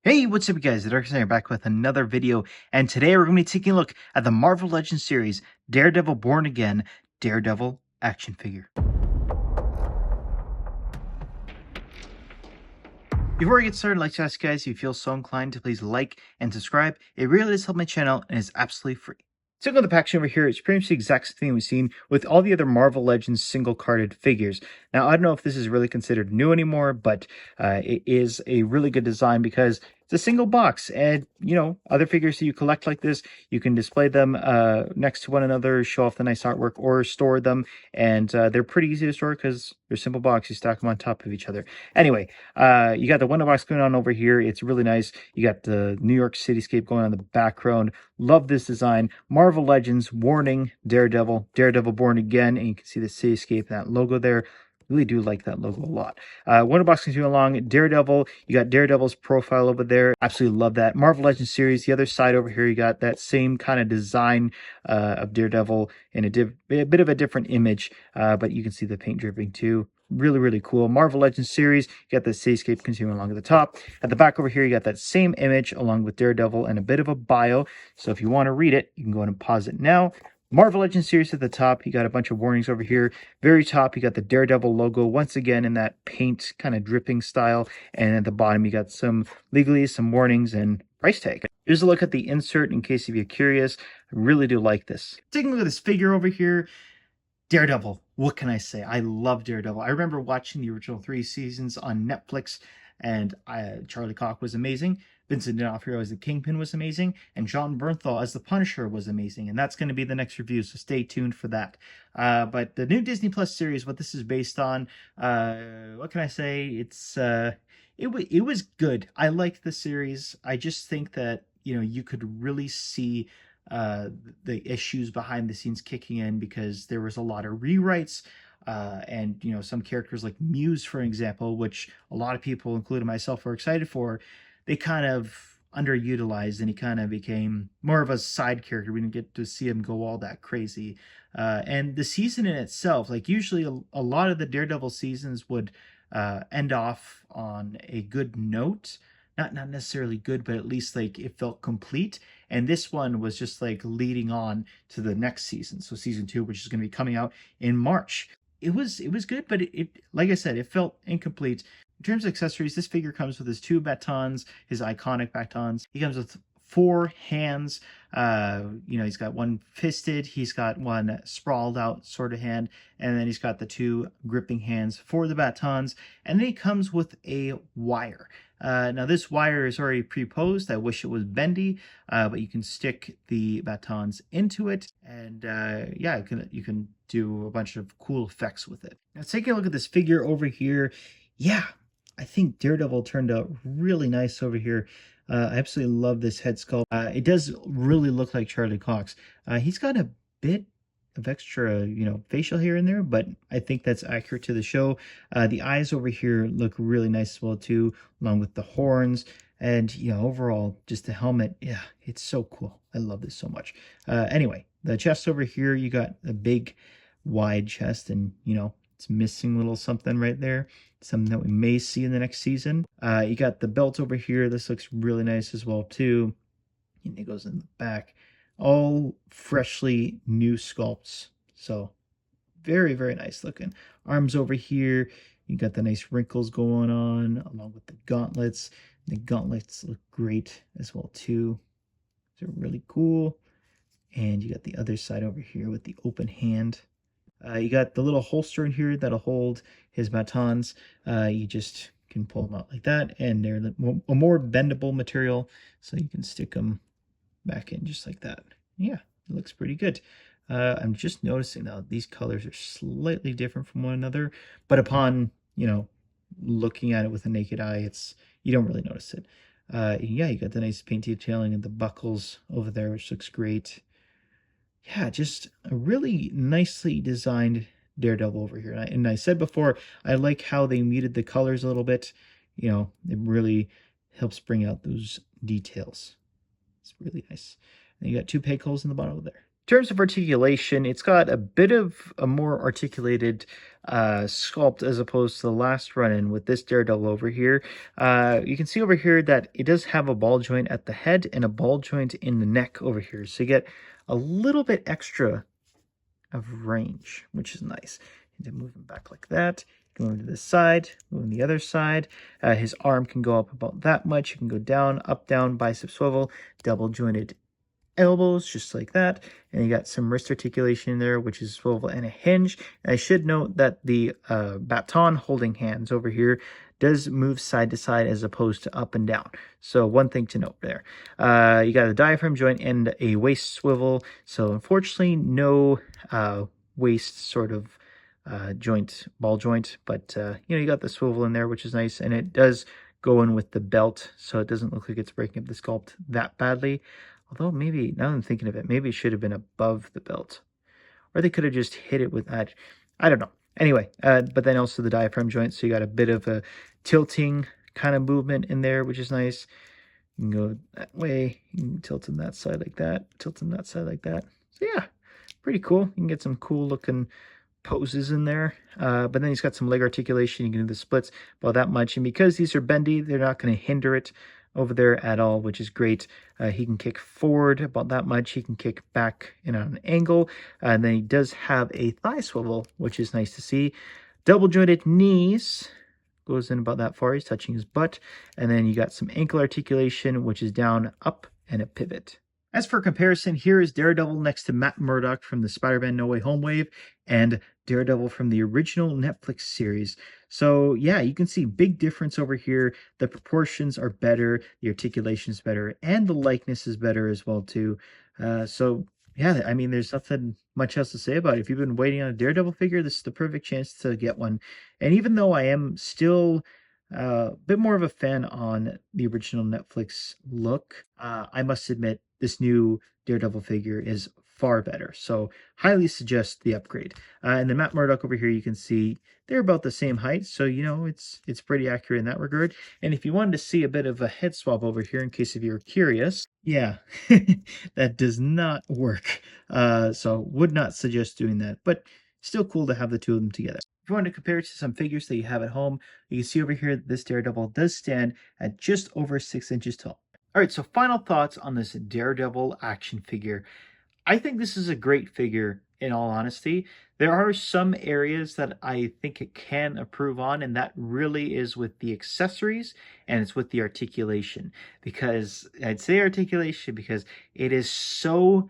Hey, what's up, you guys? The Dark Side here, back with another video, and today we're going to be taking a look at the Marvel Legends series, Daredevil Born Again, Daredevil action figure. Before we get started, I'd like to ask you guys if you feel so inclined to please like and subscribe. It really does help my channel and is absolutely free. So on the packaging over here, it's pretty much the exact same thing we've seen with all the other Marvel Legends single-carded figures. Now, I don't know if this is really considered new anymore, but it is a really good design because it's a single box. And, you know, other figures that you collect like this, you can display them next to one another, show off the nice artwork, or store them. And they're pretty easy to store because they're simple box. You stack them on top of each other. Anyway, you got the window box going on over here. It's really nice. You got the New York cityscape going on in the background. Love this design. Marvel Legends, Warning, Daredevil, Daredevil Born Again, and you can see the cityscape, that logo there. Really do like that logo a lot. Window box continuing along. Daredevil, you got Daredevil's profile over there. Absolutely love that. Marvel Legends series. The other side over here, you got that same kind of design of Daredevil in a bit of a different image, but you can see the paint dripping too. Really, really cool. Marvel Legends series, you got the cityscape continuing along at the top. At the back over here, you got that same image along with Daredevil and a bit of a bio. So if you want to read it, you can go ahead and pause it now. Marvel Legends series at the top, you got a bunch of warnings over here. Very top, you got the Daredevil logo, once again in that paint kind of dripping style. And at the bottom, you got some legalese, some warnings, and price tag. Here's a look at the insert in case if you're curious. I really do like this. Taking a look at this figure over here. Daredevil, what can I say? I love Daredevil. I remember watching the original 3 seasons on Netflix, and Charlie Cox was amazing. Vincent D'Onofrio as the Kingpin was amazing, and John Bernthal as the Punisher was amazing, and that's going to be the next review, so stay tuned for that. But the new Disney Plus series, what this is based on, what can I say? It was good. I liked the series. I just think that, you know, you could really see the issues behind the scenes kicking in because there was a lot of rewrites. And, you know, some characters like Muse, for example, which a lot of people, including myself, were excited for, they kind of underutilized and he kind of became more of a side character. We didn't get to see him go all that crazy. And the season in itself, like usually a lot of the Daredevil seasons would end off on a good note. Not necessarily good, but at least like it felt complete. And this one was just like leading on to the next season. So season 2, which is going to be coming out in March. It was good, but it like I said, it felt incomplete. In terms of accessories, this figure comes with his 2 batons, his iconic batons. He comes with 4 hands. You know, he's got one fisted, he's got one sprawled out sort of hand, and then he's got the 2 gripping hands for the batons. And then he comes with a wire. Now this wire is already pre-posed. I wish it was bendy, but you can stick the batons into it, and yeah, you can do a bunch of cool effects with it. Now taking a look at this figure over here, yeah, I think Daredevil turned out really nice over here. I absolutely love this head sculpt. It does really look like Charlie Cox. He's got a bit of extra, you know, facial hair in there, but I think that's accurate to the show. The eyes over here look really nice as well too, along with the horns. And, you know, overall, just the helmet, yeah, it's so cool. I love this so much. Anyway, the chest over here, you got a big, wide chest, and, you know, it's missing a little something right there. Something that we may see in the next season. You got the belt over here. This looks really nice as well too. And it goes in the back. All freshly new sculpts. So very, very nice looking. Arms over here. You got the nice wrinkles going on along with the gauntlets. The gauntlets look great as well too. They're really cool. And you got the other side over here with the open hand. You got the little holster in here that'll hold his batons. You just can pull them out like that, and they're a more bendable material, so you can stick them back in just like that. Yeah, it looks pretty good. I'm just noticing now these colors are slightly different from one another, but upon, you know, looking at it with a naked eye, you don't really notice it. Yeah, you got the nice paint detailing and the buckles over there, which looks great. Yeah, just a really nicely designed Daredevil over here. And I said before, I like how they muted the colors a little bit. You know, it really helps bring out those details. It's really nice. And you got 2 peg holes in the bottom of there. terms of articulation, it's got a bit of a more articulated sculpt as opposed to the last run-in with this Daredevil over here. You can see over here that it does have a ball joint at the head and a ball joint in the neck over here. So you get a little bit extra of range, which is nice. And then moving back like that. Going to this side, moving the other side. His arm can go up about that much. It can go down, up, down, bicep swivel, double jointed elbows, just like that. And you got some wrist articulation in there, which is swivel and a hinge. And I should note that the baton holding hands over here does move side to side as opposed to up and down. So one thing to note there. You got a diaphragm joint and a waist swivel. So unfortunately, no waist sort of ball joint, but you got the swivel in there, which is nice, and it does go in with the belt, so it doesn't look like it's breaking up the sculpt that badly. Although maybe, now I'm thinking of it, maybe it should have been above the belt, or they could have just hit it with that. I don't know. Anyway, but then also the diaphragm joint, so you got a bit of a tilting kind of movement in there, which is nice. You can go that way, you can tilt on that side like that, tilt on that side like that. So yeah, pretty cool. You can get some cool looking poses in there, but then he's got some leg articulation. You can do the splits about that much, and because these are bendy, they're not going to hinder it over there at all, which is great. He can kick forward about that much. He can kick back in on an angle, and then he does have a thigh swivel, which is nice to see. Double jointed knees, goes in about that far. He's touching his butt, and then you got some ankle articulation, which is down, up, and a pivot. As for comparison, here is Daredevil next to Matt Murdock from the Spider-Man No Way Home wave and Daredevil from the original Netflix series. So yeah, you can see big difference over here. The proportions are better, the articulation is better, and the likeness is better as well too. So yeah, I mean, there's nothing much else to say about it. If you've been waiting on a Daredevil figure, this is the perfect chance to get one. And even though I am still a bit more of a fan on the original Netflix look, I must admit this new Daredevil figure is far better. So highly suggest the upgrade. And then Matt Murdock over here, you can see they're about the same height. So, it's pretty accurate in that regard. And if you wanted to see a bit of a head swap over here, in case if you're curious, yeah, that does not work. So would not suggest doing that, but still cool to have the two of them together. If you want to compare it to some figures that you have at home, you can see over here that this Daredevil does stand at just over 6 inches tall. All right, so final thoughts on this Daredevil action figure. I think this is a great figure, in all honesty. There are some areas that I think it can improve on, and that really is with the accessories and it's with the articulation. Because I'd say articulation because it is so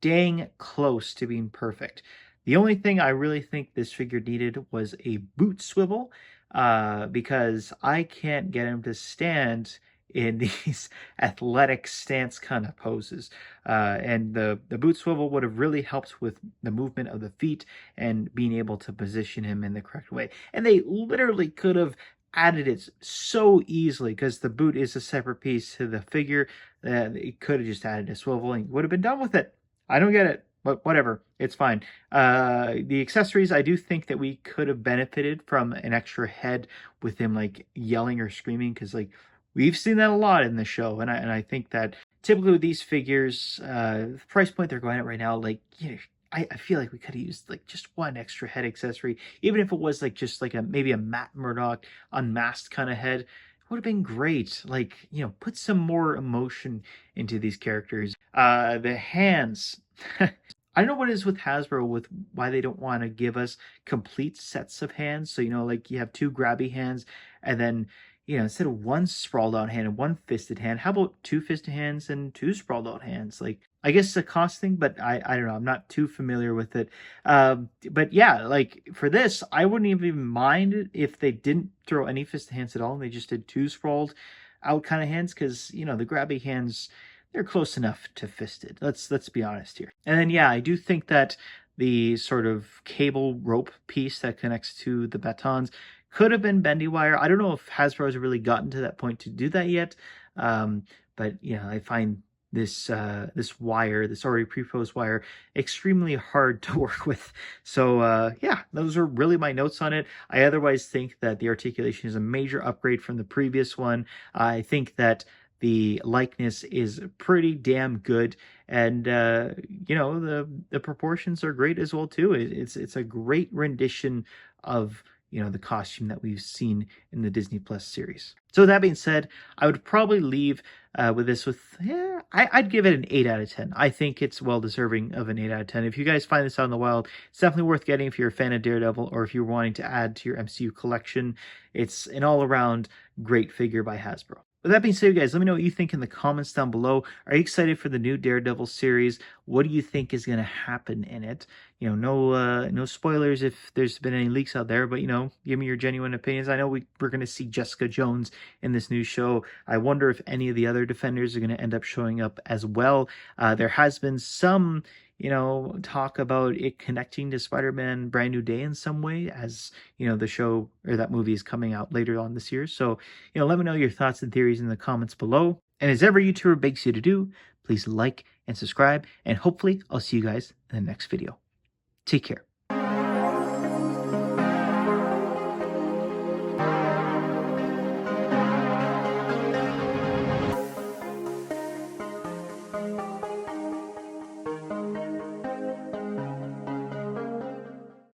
dang close to being perfect. The only thing I really think this figure needed was a boot swivel, because I can't get him to stand in these athletic stance kind of poses. And the boot swivel would have really helped with the movement of the feet and being able to position him in the correct way. And they literally could have added it so easily because the boot is a separate piece to the figure. It could have just added a swivel and would have been done with it. I don't get it, but whatever, it's fine. The accessories, I do think that we could have benefited from an extra head with him like yelling or screaming, because like we've seen that a lot in the show, and I think that typically with these figures, the price point they're going at right now, like I feel like we could have used like just one extra head accessory, even if it was like just like maybe a Matt Murdock unmasked kind of head. Would have been great. Like, put some more emotion into these characters. The hands. I don't know what it is with Hasbro with why they don't want to give us complete sets of hands. So, like you have two grabby hands and then, instead of one sprawled out hand and one fisted hand, how about two fisted hands and two sprawled out hands? Like, I guess it's a cost thing, but I don't know. I'm not too familiar with it. But yeah, like for this, I wouldn't even mind if they didn't throw any fisted hands at all and they just did two sprawled out kind of hands, because, the grabby hands, they're close enough to fisted. Let's be honest here. And then, yeah, I do think that the sort of cable rope piece that connects to the batons could have been bendy wire. I don't know if Hasbro has really gotten to that point to do that yet. But I find this wire, this already pre-posed wire, extremely hard to work with. So yeah, those are really my notes on it. I otherwise think that the articulation is a major upgrade from the previous one. I think that The likeness is pretty damn good, and the proportions are great as well too. It's a great rendition of the costume that we've seen in the Disney Plus series. So with that being said, I would probably leave with this with, I'd give it an 8 out of 10. I think it's well deserving of an 8 out of 10. If you guys find this out in the wild, it's definitely worth getting if you're a fan of Daredevil or if you're wanting to add to your MCU collection. It's an all-around great figure by Hasbro. With that being said, guys, let me know what you think in the comments down below. Are you excited for the new Daredevil series? What do you think is going to happen in it? No spoilers if there's been any leaks out there, but give me your genuine opinions. I know we're going to see Jessica Jones in this new show. I wonder if any of the other Defenders are going to end up showing up as well. There has been some talk about it connecting to Spider-Man Brand New Day in some way, as the show or that movie is coming out later on this year. So let me know your thoughts and theories in the comments below, and as every YouTuber begs you to do, please like and subscribe, and hopefully I'll see you guys in the next video. Take care.